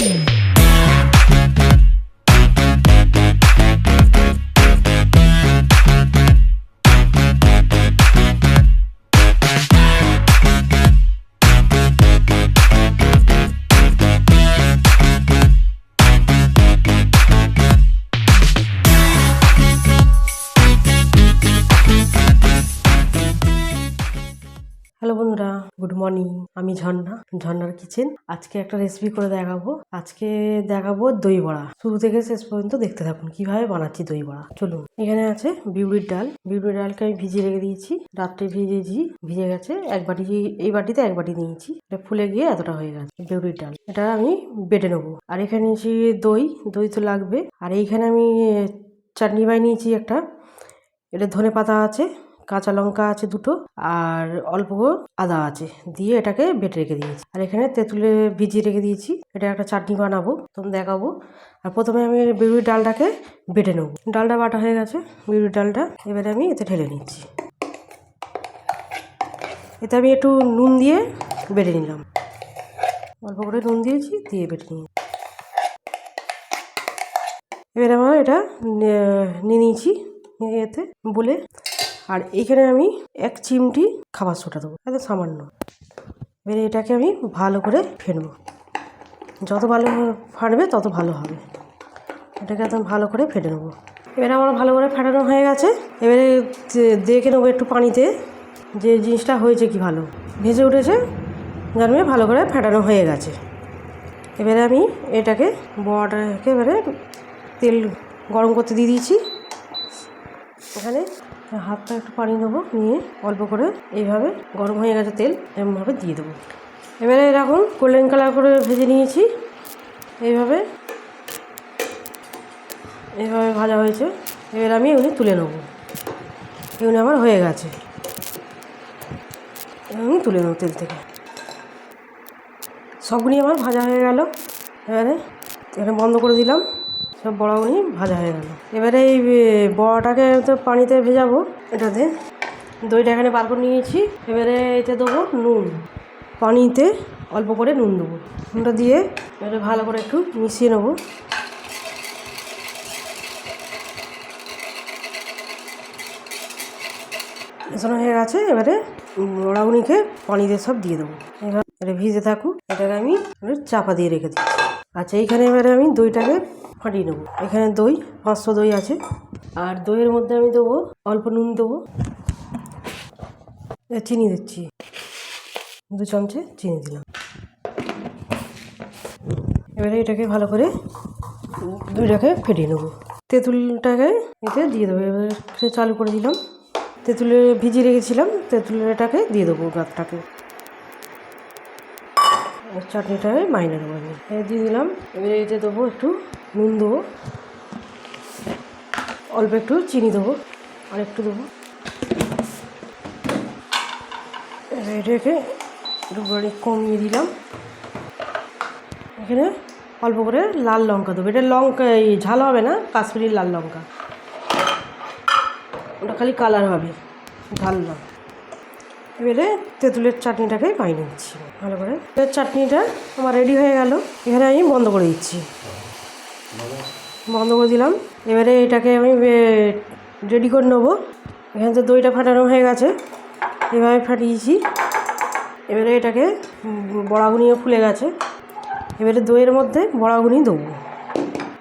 Hello বন্ধুরা, good morning. আমি ঝর্ণার কিচেন। আজকে একটা রেসিপি করে দেখাবো। আজকে দেখাবো দই বড়া। শুরু থেকে শেষ পর্যন্ত দেখতে থাকুন কিভাবে বানাচ্ছি দই বড়া। চলুন। এখানে আছে বিউলির ডাল। বিউলির ডালকে আমি ভিজিয়ে রেখে দিয়েছি, রাত্রে ভিজে গেছে। এক বাটি, এই বাটিতে এক বাটি নিয়েছি। এটা ফুলে গিয়ে এতটা হয়ে গেছে বিউলির ডাল। এটা আমি বেটে নেবো। আর এখানে নিয়েছি দই তো লাগবে। আর এইখানে আমি চাটনি বানিয়েছি একটা। এটা ধনে পাতা আছে, কাঁচা লঙ্কা আছে দুটো, আর অল্প আদা আছে, দিয়ে এটাকে বেটে রেখে দিয়েছি। আর এখানে তেঁতুলে ভিজিয়ে রেখে দিয়েছি। এটা একটা চাটনি বানাবো, তখন দেখাবো। আর প্রথমে আমি বিউলির ডালটাকে বেটে নেবো। ডালটা বাটা হয়ে গেছে, বিউলির ডালটা এবারে আমি এতে ঢেলে নিচ্ছি। এতে আমি একটু নুন দিয়ে বেটে নিলাম, অল্প করে নুন দিয়েছি, দিয়ে বেটে নিয়ে এবারে আমার এটা নিয়ে নিয়েছি এতে বলে। আর এইখানে আমি 1 চিমটি খাবার সোডা দেবো, এত সামান্য। এবারে এটাকে আমি ভালো করে ফেটবো। যত ভালো ফাটবে তত ভালো হবে। এটাকে একদম ভালো করে ফেটে নেবো। এবারে আমার ভালো করে ফেটানো হয়ে গেছে। এবারে দেখে নেবো একটু পানিতে যে জিনিসটা হয়েছে কি, ভালো ভেসে উঠেছে, জানবে ভালো করে ফেটানো হয়ে গেছে। এবারে আমি এটাকে বড়াটাকে এবারে তেল গরম করতে দিয়ে দিয়েছি। এখানে হাতটা একটু পানি নেবো, নিয়ে অল্প করে এইভাবে গরম হয়ে গেছে তেল, এরকমভাবে দিয়ে দেবো। এবারে এরকম গোল্ডেন কালার করে ভেজে নিয়েছি। এইভাবে ভাজা হয়েছে। এবার আমি এগুলি তুলে নেবো। এগুলি আমার হয়ে গেছে, আমি তুলে নেবো তেল থেকে। সবগুলি আমার ভাজা হয়ে গেল। এখানে বন্ধ করে দিলাম, সব বড়াগুলি ভাজা হয়ে গেল। এবারে এই বড়াটাকে তো পানিতে ভেজাবো। এটাতে দইটা এখানে বার করে নিয়েছি। এবারে এতে দেবো নুন, পানিতে অল্প করে নুন দেবো। নুনটা দিয়ে এবারে ভালো করে একটু মিশিয়ে নেবো। মেশানো হয়ে গেছে। এবারে বড়াগুলিকে পানিতে সব দিয়ে দেবো। এবারে ভিজে থাকুক, এটাকে আমি চাপা দিয়ে রেখে দিচ্ছি। আচ্ছা, এইখানে এবারে আমি দইটাকে ফাটিয়ে নেবো। এখানে দই 500 দই আছে। আর দইয়ের মধ্যে আমি দেবো অল্প নুন দেবো, চিনি দিচ্ছি 2 চামচে চিনি দিলাম। এবারে এটাকে ভালো করে দইটাকে ফেটিয়ে নেবো। তেঁতুলটাকে এতে দিয়ে দেবো। এবারে সে চালু করে দিলাম। তেঁতুলে ভিজিয়ে রেখেছিলাম, তেঁতুলেরটাকে দিয়ে দেবো গাছটাকে। চাটনিটাকে মাইনে দেবো আমি, দিয়ে দিলাম। এবারে এতে দেবো একটু নুন দেবো, অল্প একটু চিনি দেবো, আর একটু দেবো। এটাকে একটু কমিয়ে দিলাম। এখানে অল্প করে লাল লঙ্কা দেবো। এটা লঙ্কা ঝাল হবে না, কাশ্মীরি লাল লঙ্কা, ওটা খালি কালার হবে, ঝাল না। এবারে তেঁতুলের চাটনিটাকে বানিয়ে নিচ্ছি ভালো করে। চাটনিটা আমার রেডি হয়ে গেল। এখানে আমি বন্ধ করে দিচ্ছি, বন্ধ করে দিলাম। এবারে এটাকে আমি রেডি করে নেবো। এখানে তো দইটা ফাটানো হয়ে গেছে, এভাবে ফাটিয়েছি। এবারে এটাকে বড়াগুনিও ফুলে গেছে। এবারে দইয়ের মধ্যে বড়াগুনি দেবো।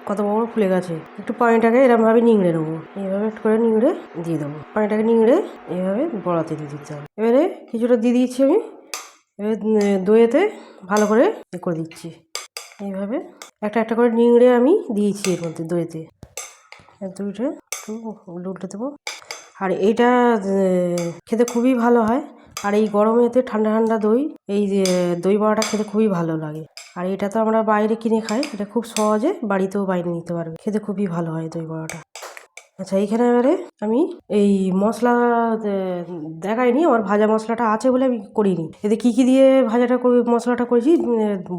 কত বড় ফুলে গেছে। একটু পানিটাকে এরকমভাবে নিংড়ে নেবো, এইভাবে একটু করে নিংড়ে দিয়ে দেবো। পানিটাকে নিংড়ে এইভাবে বড়াতে দিয়ে দিতে হবে। এবারে কিছুটা দিয়ে দিচ্ছি আমি। এবার দইয়েতে ভালো করে করে দিচ্ছি। এইভাবে একটা একটা করে নিংড়ে আমি দিয়েছি এর মধ্যে দইতে। দইটা একটু উল্টে দেবো। আর এইটা খেতে খুবই ভালো হয়। আর এই গরমেতে ঠান্ডা ঠান্ডা দই, এই যে দই বড়াটা খেতে খুবই ভালো লাগে। আর এটা তো আমরা বাইরে কিনে খাই, এটা খুব সহজে বাড়িতেও বানিয়ে নিতে পারবে, খেতে খুবই ভালো হয় দই বড়াটা। আচ্ছা, এইখানে এবারে আমি এই মশলা দেখাইনি, আমার ভাজা মশলাটা আছে বলে আমি করিনি। এতে কী কী দিয়ে মশলাটা করেছি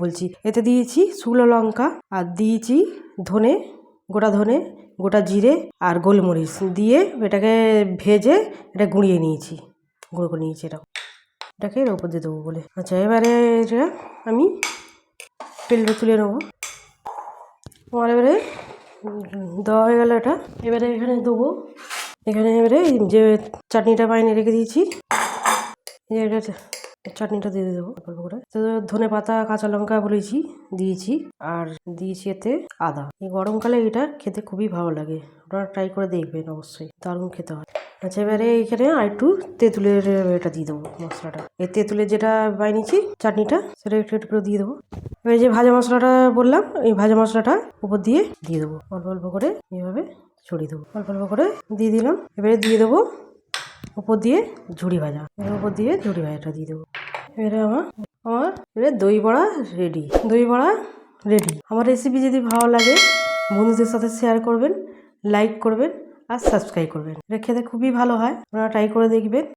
বলছি। এতে দিয়েছি শুকনো লঙ্কা, আর দিয়েছি গোটা ধনে, গোটা জিরে, আর গোলমরিচ দিয়ে এটাকে ভেজে এটা গুঁড়িয়ে নিয়েছি, গুঁড়ো করে নিয়েছি। এটাকে এর ওপর দিয়ে দেবো বলে। আচ্ছা, এবারে এটা আমি তেলটা তুলে নেবো। আমার এবারে দেওয়া হয়ে গেল এটা। এবারে এখানে দেবো, এখানে এবারে যে চাটনিটা বাইনে রেখে দিয়েছি এটা চাটনিটা দিয়ে দেবো অল্প করে। তো ধনে পাতা কাঁচা লঙ্কা বলেছি দিয়েছি, আর দিয়েছি এতে আদা। এই গরমকালে এটা খেতে খুবই ভালো লাগে, আপনারা ট্রাই করে দেখবেন, অবশ্যই দারুণ খেতে হয়। আচ্ছা, এবারে এইখানে আর একটু তেঁতুলের এটা দিয়ে দেবো মশলাটা। এই তেঁতুলের যেটা বানিয়েছি চাটনিটা সেটা একটু একটু করে দিয়ে দেবো। এবারে যে ভাজা মশলাটা বললাম, এই ভাজা মশলাটা উপর দিয়ে দিয়ে দেবো, অল্প অল্প করে এইভাবে ছড়িয়ে দেবো, অল্প অল্প করে দিয়ে দিলাম। এবারে দিয়ে দেবো উপর দিয়ে ঝুড়ি ভাজা, উপর দিয়ে ঝুড়ি ভাজাটা দিয়ে দেবো। এবারে আমার এবারে দই বড়া রেডি। দই বড়া রেডি। আমার রেসিপি যদি ভালো লাগে বন্ধুদের সাথে শেয়ার করবেন, লাইক করবেন আর সাবস্ক্রাইব করবেন। এটা খেতে খুবই ভালো হয়, আপনারা ট্রাই করে দেখবেন।